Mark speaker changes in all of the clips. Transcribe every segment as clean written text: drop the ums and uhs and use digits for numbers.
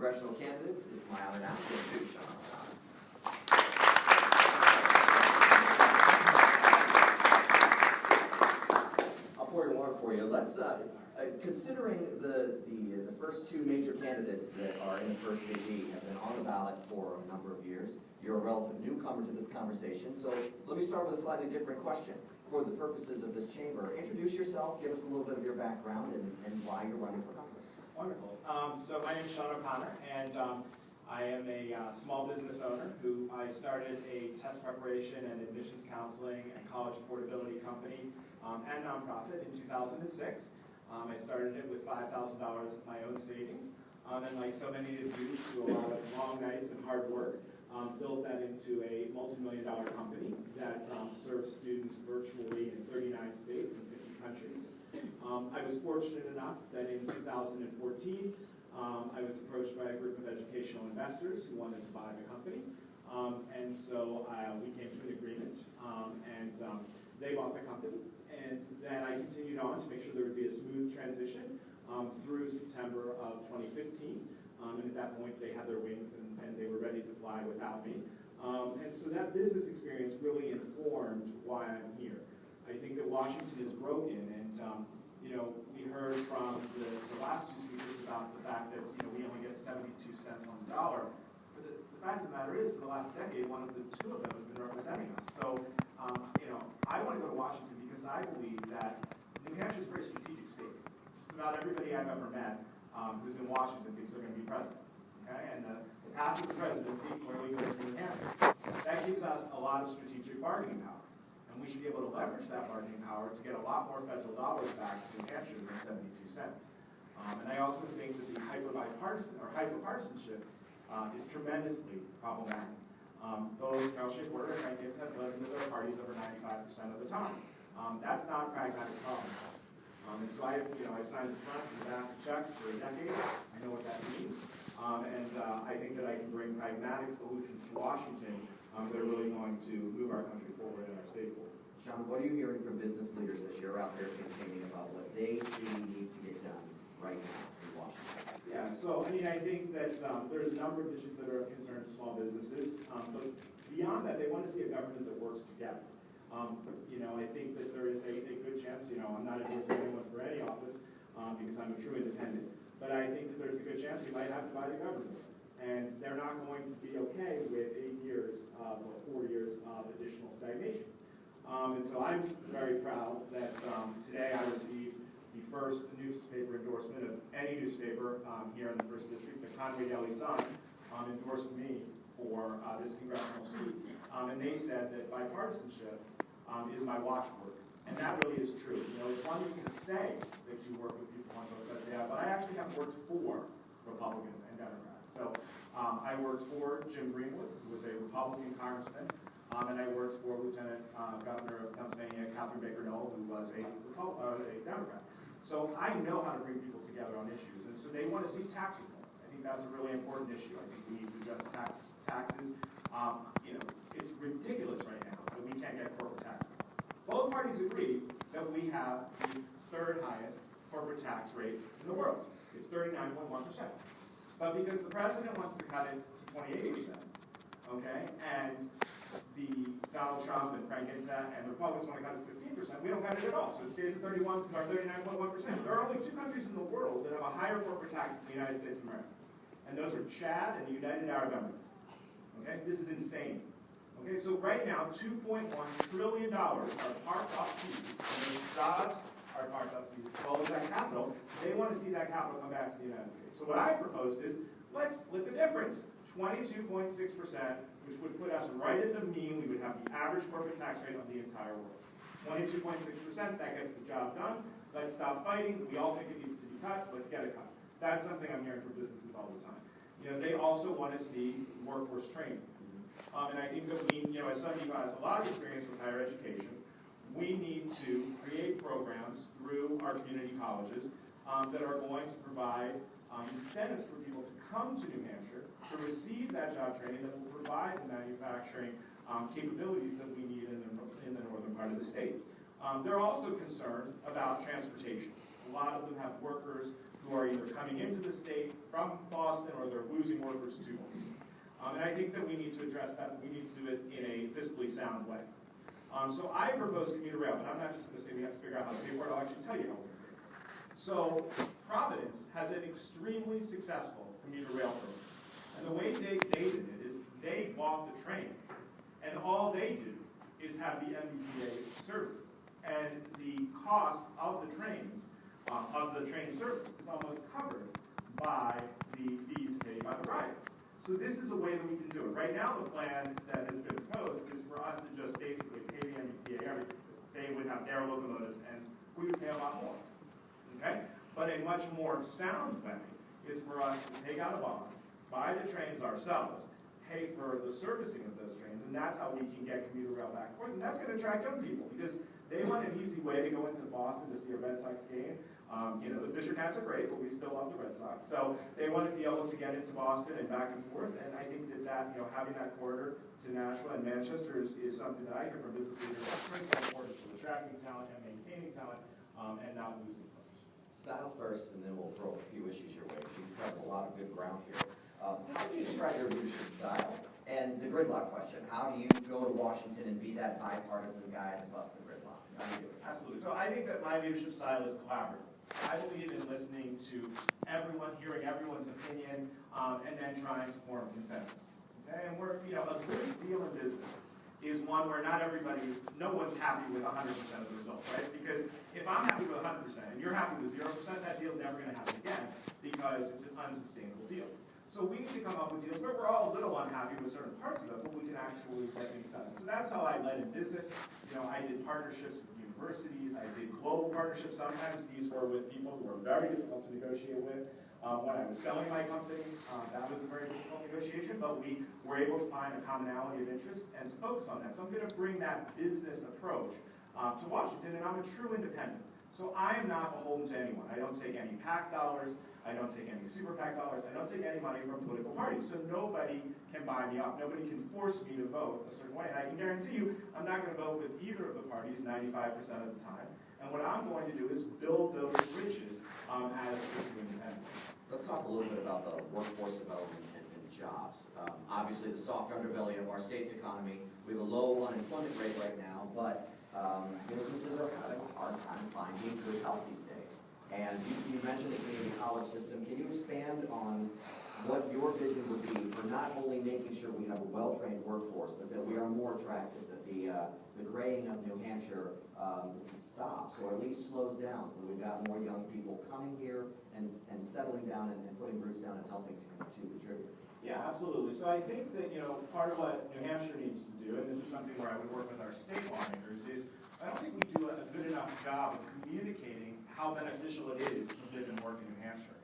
Speaker 1: congressional candidates, it's my honor now to introduce Sean O'Connor. I'll pour your water for you. Let's, considering the first two major candidates that are in the first AD have been on the ballot for a number of years, you're a relative newcomer to this conversation, so let me start with a slightly different question. For the purposes of this chamber, introduce yourself, give us a little bit of your background and why you're running for Congress.
Speaker 2: Wonderful. So my name is Sean O'Connor, and I am a small business owner who I started a test preparation and admissions counseling and college affordability company and nonprofit in 2006. I started it with $5,000 of my own savings, and like so many of you, through a lot of long nights and hard work, built that into a multi-million-dollar company that serves students virtually in 39 states and 50 countries. I was fortunate enough that in 2014, I was approached by a group of educational investors who wanted to buy the company. And so we came to an agreement, and they bought the company. And then I continued on to make sure there would be a smooth transition through September of 2015. And at that point, they had their wings and they were ready to fly without me. And so that business experience really informed why I'm here. I think that Washington is broken, and you know, we heard from the last two speakers about the fact that we only get 72 cents on the dollar. But the fact of the matter is, for the last decade, one of the two of them has been representing us. So I want to go to Washington because I believe that New Hampshire is a very strategic state. Just about everybody I've ever met who's in Washington thinks they're going to be president. Okay, and the path of the presidency clearly goes through New Hampshire. That gives us a lot of strategic bargaining power. And we should be able to leverage that bargaining power to get a lot more federal dollars back to New Hampshire than 72 cents. And I also think that the hyper-partisanship is tremendously problematic. Both Fellowship Porter and Frank Gibbs have lived with their parties over 95% of the time. That's not a pragmatic problem. And so I've signed the front and the back of checks for a decade. I know what that means. And I think that I can bring pragmatic solutions to Washington that are really going to move our country forward and our state forward.
Speaker 1: Sean, what are you hearing from business leaders as you're out there campaigning about what they see needs to get done right now in Washington?
Speaker 2: Yeah, so I think that there's a number of issues that are of concern to small businesses, but beyond that, they want to see a government that works together. I think that there is a good chance, I'm not endorsing anyone for any office because I'm a true independent, but I think that there's a good chance we might have to buy the government. And they're not going to be okay with 8 years or 4 years of additional stagnation. And so I'm very proud that today I received the first newspaper endorsement of any newspaper here in the 1st District. The Conway Daily Sun endorsed me for this congressional seat. And they said that bipartisanship is my watchword. And that really is true. It's one thing to say that you work with people on both sides of the aisle, but I actually have worked for Republicans and Democrats. So I worked for Jim Greenwood, who was a Republican congressman, and I worked for Lieutenant Governor of Pennsylvania, Catherine Baker Knoll, who was a Democrat. So I know how to bring people together on issues, and so they want to see tax reform. I think that's a really important issue. I think we need to address taxes. It's ridiculous right now that we can't get corporate tax. Both parties agree that we have the 3rd highest corporate tax rate in the world. It's 39.1%. But because the president wants to cut it to 28%, okay, and Donald Trump and Frank Gibbs and the Republicans want to cut it to 15%, we don't cut it at all. So it stays at 39.1%. There are only 2 countries in the world that have a higher corporate tax than the United States of America. And those are Chad and the United Arab Emirates. Okay, this is insane. Okay, so right now, $2.1 trillion are parked off-seas, and those jobs are parked off-seas, as well as that capital. They want to see that capital come back to the United States. So what I proposed is, let's split the difference. 22.6%, which would put us right at the mean. We would have the average corporate tax rate of the entire world. 22.6%, that gets the job done. Let's stop fighting. We all think it needs to be cut. Let's get it cut. That's something I'm hearing from businesses all the time. They also want to see workforce training. And I think that we, as somebody who has a lot of experience with higher education, we need to create programs through our community colleges that are going to provide incentives for people to come to New Hampshire to receive that job training that will provide the manufacturing capabilities that we need in the northern part of the state. They're also concerned about transportation. A lot of them have workers who are either coming into the state from Boston or they're losing workers to Boston. And I think that we need to address that, but we need to do it in a fiscally sound way. So I propose commuter rail, but I'm not just going to say we have to figure out how to pay for it, I'll actually tell you how we're going to pay for it. So Providence has an extremely successful commuter rail program. And the way they did it is they bought the trains, and all they do is have the MBTA services. And the cost of the trains, of the train service, is almost covered by the fees paid by the riders. So this is a way that we can do it. Right now, the plan that has been proposed is for us to just basically pay the MBTA everything. They would have their locomotives, and we would pay a lot more. Okay? But a much more sound way is for us to take out a bond, buy the trains ourselves, pay for the servicing of those trains, and that's how we can get commuter rail back and forth. And that's going to attract young people because they want an easy way to go into Boston to see a Red Sox game. The Fisher Cats are great, but we still love the Red Sox. So they want to be able to get into Boston and back and forth. And I think that having that corridor to Nashville and Manchester is something that I hear from business leaders is critically important to attracting talent and maintaining talent and not losing folks.
Speaker 1: Style first, and then we'll throw a few issues your way. You've covered a lot of good ground here. How do you describe your leadership style? And the gridlock question, how do you go to Washington and be that bipartisan guy to bust the gridlock? How do you do it?
Speaker 2: Absolutely. So I think that my leadership style is collaborative. I believe in listening to everyone, hearing everyone's opinion, and then trying to form consensus. Okay? And we're, a good deal in business is one where no one's happy with 100% of the results, right? Because if I'm happy with 100% and you're happy with 0%, that deal's never going to happen again because it's an unsustainable deal. So we need to come up with deals where we're all a little unhappy with certain parts of it, but we can actually get things done. So that's how I led in business. I did partnerships with universities. I did global partnerships. Sometimes these were with people who were very difficult to negotiate with. When I was selling my company, that was a very difficult negotiation, but we were able to find a commonality of interest and to focus on that. So I'm going to bring that business approach to Washington, and I'm a true independent. So I am not beholden to anyone. I don't take any PAC dollars. I don't take any super PAC dollars. I don't take any money from political parties. So nobody can buy me off. Nobody can force me to vote a certain way. And I can guarantee you, I'm not going to vote with either of the parties 95% of the time. And what I'm going to do is build those bridges as a independent.
Speaker 1: Let's talk a little bit about the workforce development and jobs. Obviously, the soft underbelly of our state's economy. We have a low unemployment rate right now, but businesses are having a hard time finding good help these days. And you mentioned the community college system. Can you expand on what your vision would be for not only making sure we have a well-trained workforce, but that we are more attractive, that the graying of New Hampshire stops, or at least slows down, so that we've got more young people coming here and settling down and putting roots down and helping to contribute?
Speaker 2: Yeah, absolutely. So I think that, part of what New Hampshire needs to do, and this is something where I would work with our state lawmakers, is I don't think we do a good enough job of communicating how beneficial it is to live and work in New Hampshire.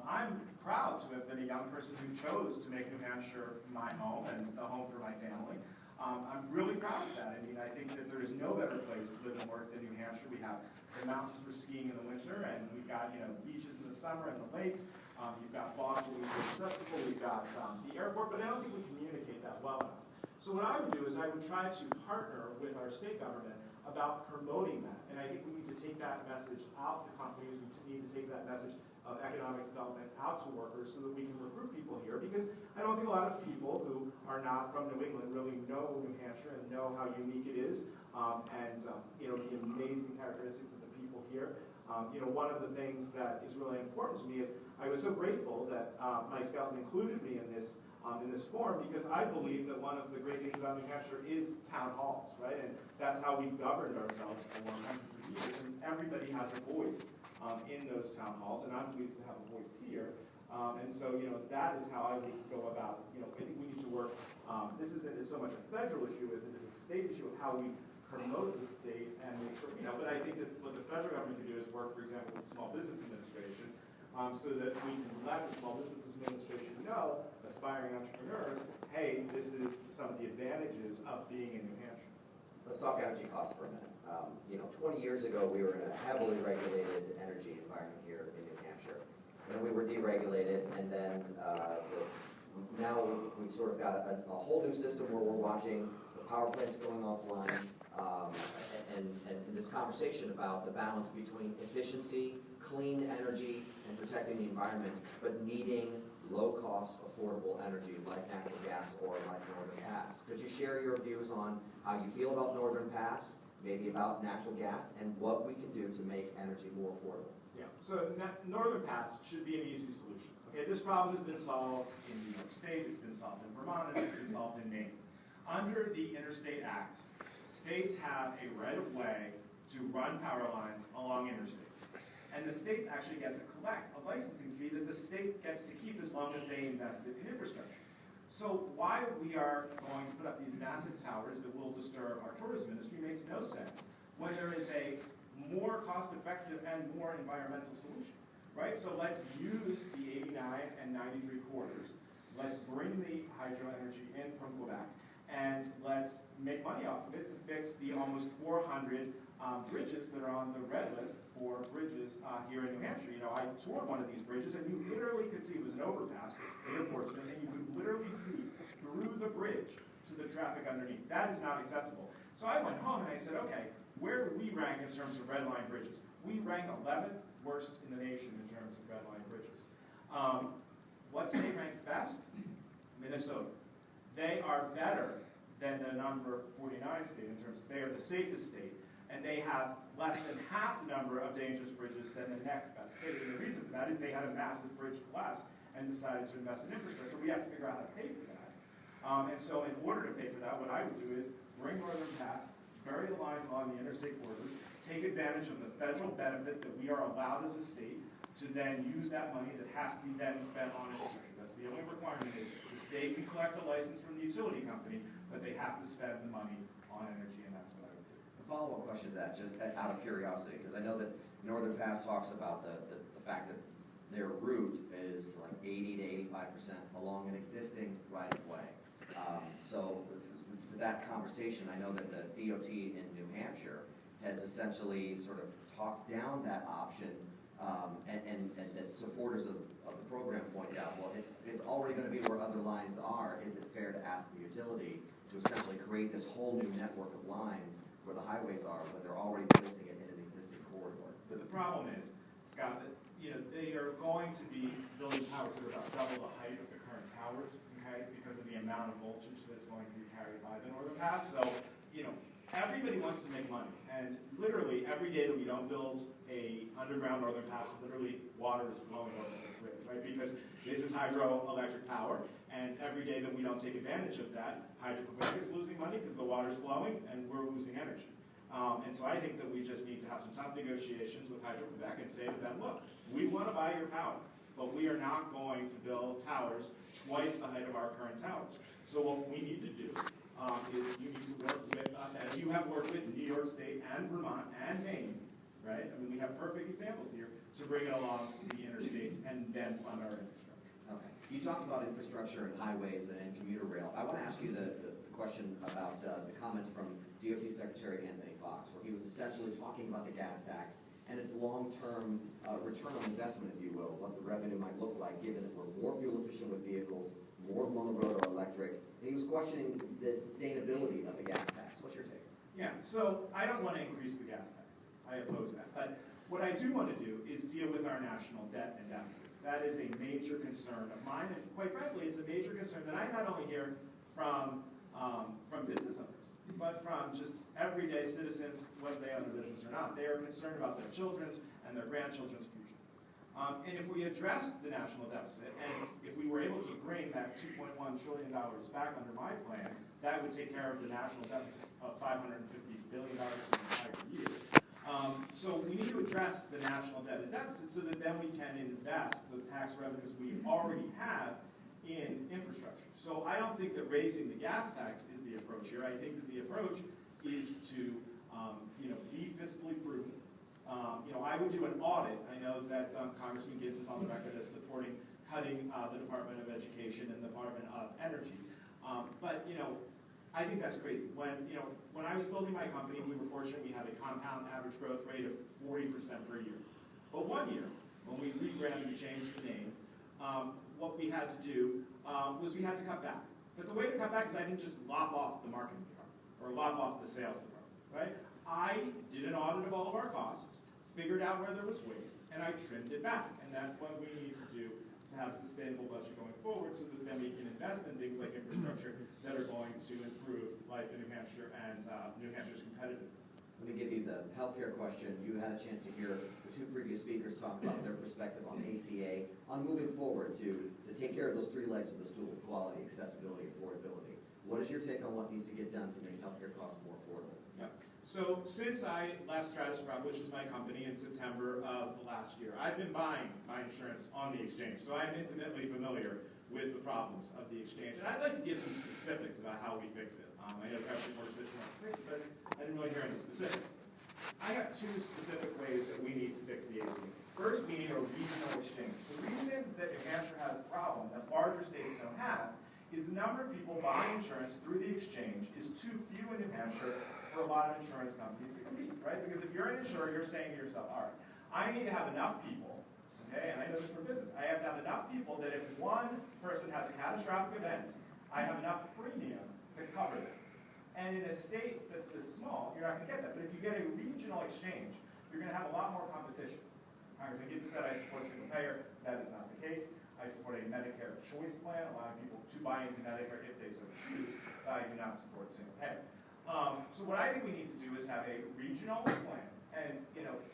Speaker 2: I'm proud to have been a young person who chose to make New Hampshire my home and the home for my family. I'm really proud of that. I mean, I think that there is no better place to live and work than New Hampshire. We have the mountains for skiing in the winter, and we've got beaches in the summer and the lakes. You've got Boston, which is accessible. We've got the airport, but I don't think we communicate that well enough. So what I would do is I would try to partner with our state government about promoting that. And I think we need to take that message out to companies. We need to take that message of economic development out to workers so that we can recruit people here, because I don't think a lot of people who are not from New England really know New Hampshire and know how unique it is, and the amazing characteristics of the people here. One of the things that is really important to me is I was so grateful that Mike Skelton included me in this forum, because I believe that one of the great things about New Hampshire is town halls, right? And that's how we governed ourselves for hundreds of years, and everybody has a voice in those town halls, and I'm pleased to have a voice here. And so, that is how I would go about, I think we need to work, this isn't so much a federal issue as it is a state issue of how we promote the state and make sure, but I think that what the federal government can do is work, for example, with the Small Business Administration, so that we can let the Small Business Administration know, aspiring entrepreneurs, hey, this is some of the advantages of being in New Hampshire.
Speaker 1: Let's talk energy costs for a minute. 20 years ago, we were in a heavily regulated energy environment here in New Hampshire. And we were deregulated, and then now we've sort of got a whole new system where we're watching the power plants going offline, and this conversation about the balance between efficiency clean energy and protecting the environment, but needing low-cost, affordable energy like natural gas or like Northern Pass. Could you share your views on how you feel about Northern Pass, maybe about natural gas, and what we can do to make energy more affordable?
Speaker 2: Yeah, so Northern Pass should be an easy solution. Okay, this problem has been solved in New York State, it's been solved in Vermont, and it's been solved in Maine. Under the Interstate Act, states have a right of way to run power lines along interstates. And the states actually get to collect a licensing fee that the state gets to keep as long as they invested in infrastructure. So why we are going to put up these massive towers that will disturb our tourism industry makes no sense when there is a more cost-effective and more environmental solution, right? So let's use the 89 and 93 corridors. Let's bring the hydro energy in from Quebec, and let's make money off of it to fix the almost 400 bridges that are on the red list for bridges here in New Hampshire. You know, I toured one of these bridges, and you literally could see, it was an overpass in Portsmouth, and you could literally see through the bridge to the traffic underneath. That is not acceptable. So I went home and I said, okay, where do we rank in terms of red line bridges? We rank 11th worst in the nation in terms of red line bridges. What state ranks best? Minnesota. They are better than the number 49 state in terms of, they are the safest state, and they have less than half the number of dangerous bridges than the next best state. And the reason for that is they had a massive bridge collapse and decided to invest in infrastructure. We have to figure out how to pay for that. And so in order to pay for that, what I would do is bring Northern Pass, bury the lines along the interstate corridors, take advantage of the federal benefit that we are allowed as a state to then use that money that has to be then spent on infrastructure. That's the only requirement is the state can collect the license from the utility company, but they have to spend the money on energy, and that's what I would do.
Speaker 1: A follow-up question to that, just out of curiosity, because I know that Northern Fast talks about the fact that their route is like 80 to 85% along an existing right-of-way. So for that conversation, I know that the DOT in New Hampshire has essentially sort of talked down that option, and that supporters of the program point out, well, it's already going to be where other lines are. Is it fair to ask the utility to essentially create this whole new network of lines where the highways are when they're already placing it in an existing corridor?
Speaker 2: But the problem is, Scott, that they are going to be building towers that are about double the height of the current towers, okay, because of the amount of voltage that's going to be carried by the Northern Pass. So, everybody wants to make money, and literally every day that we don't build a underground Northern Pass, literally water is flowing over the grid, right? Because this is hydroelectric power, and every day that we don't take advantage of that, Hydro-Quebec is losing money because the water's flowing, and we're losing energy. And so I think that we just need to have some tough negotiations with Hydro-Quebec and say to them, look, we want to buy your power, but we are not going to build towers twice the height of our current towers. So what we need to do is you need to work with us, as you have worked with New York State and Vermont and Maine, right? I mean, we have perfect examples here to bring it along the interstates and then fund our infrastructure.
Speaker 1: Okay. You talked about infrastructure and highways and commuter rail. I want to ask you the question about the comments from DOT Secretary Anthony Fox, where he was essentially talking about the gas tax and its long-term return on investment, if you will, what the revenue might look like, given that we're more fuel efficient with vehicles, more monorail or electric. And he was questioning the sustainability of the gas tax. What's your take?
Speaker 2: Yeah, so I don't want to increase the gas tax. I oppose that. But what I do want to do is deal with our national debt and deficits. That is a major concern of mine, and quite frankly, it's a major concern that I not only hear from business owners, but from just everyday citizens, whether they own a business or not. They are concerned about their children's and their grandchildren's future. And if we address the national deficit, and if we were able to bring that $2.1 trillion back under my plan, that would take care of the national deficit of $550 billion in the entire year. So we need to address the national debt and deficit so that then we can invest the tax revenues we already have in infrastructure. So I don't think that raising the gas tax is the approach here. I think that the approach is to be fiscally prudent. I would do an audit. I know that Congressman Gibbs is on the record as supporting cutting the Department of Education and the Department of Energy. But I think that's crazy. When I was building my company, we were fortunate we had a compound average growth rate of 40% per year. But one year, when we rebranded and changed the name, what we had to do was we had to cut back. But the way to cut back is I didn't just lop off the marketing department or lop off the sales department, right? I did an audit of all of our costs, figured out where there was waste, and I trimmed it back. And that's what we need to do to have a sustainable budget going forward so that then we can invest in things like infrastructure that are going to improve life in New Hampshire and New Hampshire's competitiveness.
Speaker 1: Let me give you the healthcare question. You had a chance to hear the two previous speakers talk about their perspective on ACA, on moving forward to take care of those three legs of the stool: quality, accessibility, affordability. What is your take on what needs to get done to make healthcare costs more affordable?
Speaker 2: Yeah. So since I left Stratus Prime, which is my company, in September of last year, I've been buying my insurance on the exchange. So I'm intimately familiar with the problems of the exchange. And I'd like to give some specifics about how we fix it. I know President Morrison wants to fix it, but I didn't really hear any specifics. I have two specific ways that we need to fix the ACA. First, we need a regional exchange. The reason that New Hampshire has a problem that larger states don't have is the number of people buying insurance through the exchange is too few in New Hampshire for a lot of insurance companies to compete, right? Because if you're an insurer, you're saying to yourself, all right, I need to have enough people, okay, and I know this for business, I have to have enough people that if one person has a catastrophic event, I have enough premium to cover them. And in a state that's this small, you're not going to get that. But if you get a regional exchange, you're going to have a lot more competition. Congressman Gibson said I support single payer. That is not the case. I support a Medicare choice plan, allowing people to buy into Medicare if they so choose. I do not support single payer. So what I think we need to do is have a regional plan. And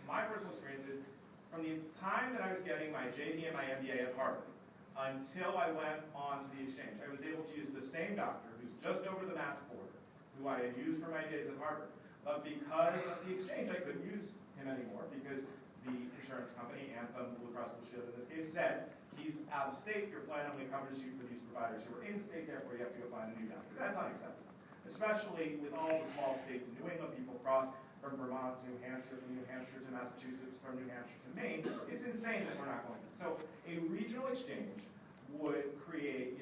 Speaker 2: my personal experience is from the time that I was getting my JD and my MBA at Harvard until I went on to the exchange, I was able to use the same doctor who's just over the Mass border, who I had used for my days at Harvard. But because of the exchange, I couldn't use him anymore because the insurance company, Anthem, Blue Cross Blue Shield in this case, said, he's out of state, your plan only covers you for these providers who are in state, therefore you have to go find a new doctor. That's unacceptable. Especially with all the small states in New England, people cross from Vermont to New Hampshire, from New Hampshire to Massachusetts, from New Hampshire to Maine. It's insane that we're not going to. So a regional exchange would create,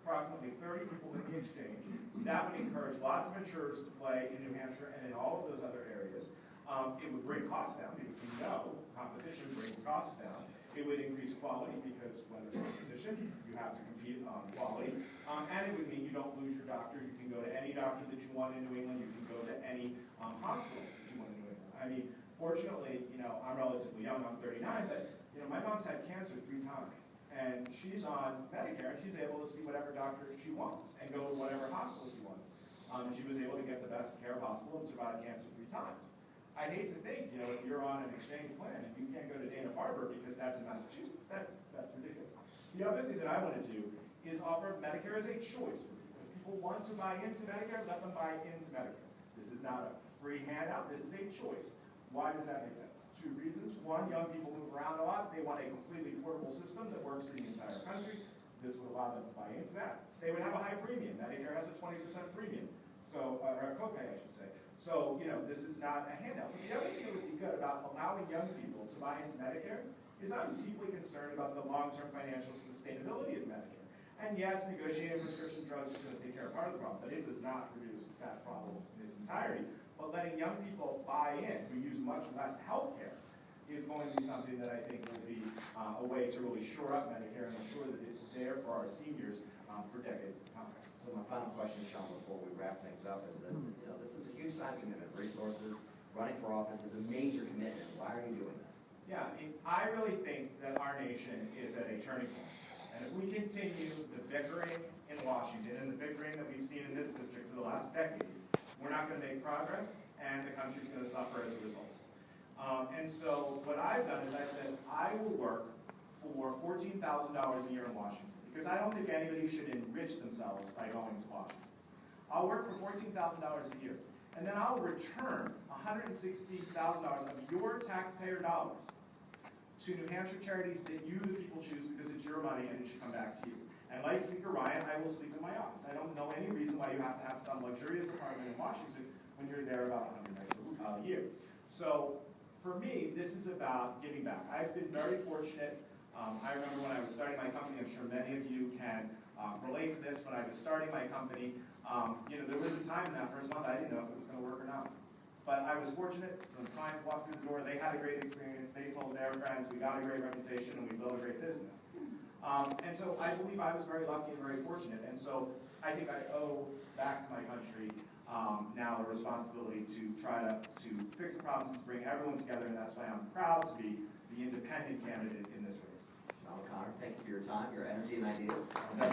Speaker 2: approximately 30 people in the exchange. That would encourage lots of insurers to play in New Hampshire and in all of those other areas. It would bring costs down because we know competition brings costs down. It would increase quality because when there's competition, you have to compete on quality. And it would mean you don't lose your doctor. You can go to any doctor that you want in New England. You can go to any hospital that you want in New England. I mean, fortunately, I'm relatively young. I'm 39, but my mom's had cancer 3 times. And she's on Medicare, and she's able to see whatever doctor she wants and go to whatever hospital she wants. And she was able to get the best care possible and survive cancer 3 times. I hate to think, if you're on an exchange plan and you can't go to Dana-Farber because that's in Massachusetts, that's ridiculous. The other thing that I want to do is offer Medicare as a choice for people. If people want to buy into Medicare, let them buy into Medicare. This is not a free handout, this is a choice. Why does that make sense? 2 reasons. One, young people move around a lot. They want a completely portable system that works in the entire country. This would allow them to buy into that. They would have a high premium. Medicare has a 20% premium, or a copay, I should say. So, this is not a handout. But the other thing that would be good about allowing young people to buy into Medicare is I'm deeply concerned about the long-term financial sustainability of Medicare. And yes, negotiating prescription drugs is going to take care of part of the problem, but it does not reduce that problem in its entirety. But letting young people buy in who use much less health care is going to be something that I think will be a way to really shore up Medicare and ensure that it's there for our seniors for decades to come.
Speaker 1: So my final question, Sean, before we wrap things up, is that this is a huge time commitment. Resources, running for office is a major commitment. Why are you doing this?
Speaker 2: Yeah, I really think that our nation is at a turning point. And if we continue the bickering in Washington and the bickering that we've seen in this district for the last decade, we're not going to make progress, and the country's going to suffer as a result. And so what I've done is I've said I will work for $14,000 a year in Washington, because I don't think anybody should enrich themselves by going to Washington. I'll work for $14,000 a year, and then I'll return $160,000 of your taxpayer dollars to New Hampshire charities that you, the people, choose because it's your money and it should come back to you. And like Speaker Ryan, I will sleep in my office. I don't know any reason why you have to have some luxurious apartment in Washington when you're there about 100 nights a year. So for me, this is about giving back. I've been very fortunate. I remember when I was starting my company, I'm sure many of you can relate to this. When I was starting my company, there was a time in that first month I didn't know if it was going to work or not. But I was fortunate. Some clients walked through the door. They had a great experience. They told their friends. We got a great reputation, and we built a great business. And so I believe I was very lucky and very fortunate. And so I think I owe back to my country now a responsibility to try to fix the problems, to bring everyone together, and that's why I'm proud to be the independent candidate in this race.
Speaker 1: John O'Connor, thank you for your time, your energy, and ideas.